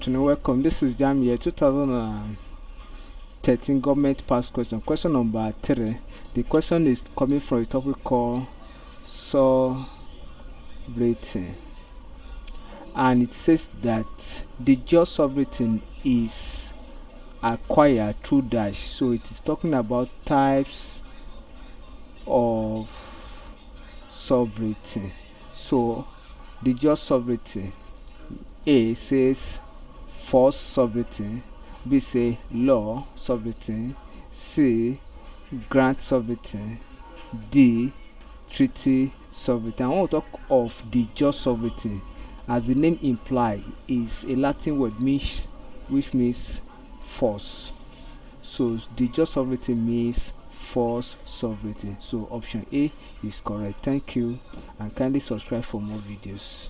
afternoon, welcome. This is Jamb here, 2013 government past question. Question number 3. The question is coming from a topic called sovereignty, and it says that the just sovereignty is acquired through dash. So it is talking about types of sovereignty. So the just sovereignty, A says force sovereignty, B say law sovereignty, C grant sovereignty, D treaty sovereignty. I want to talk of the just sovereignty. As the name implies, is a Latin word which means force. So the just sovereignty means force sovereignty. So option A is correct. Thank you, and kindly subscribe for more videos.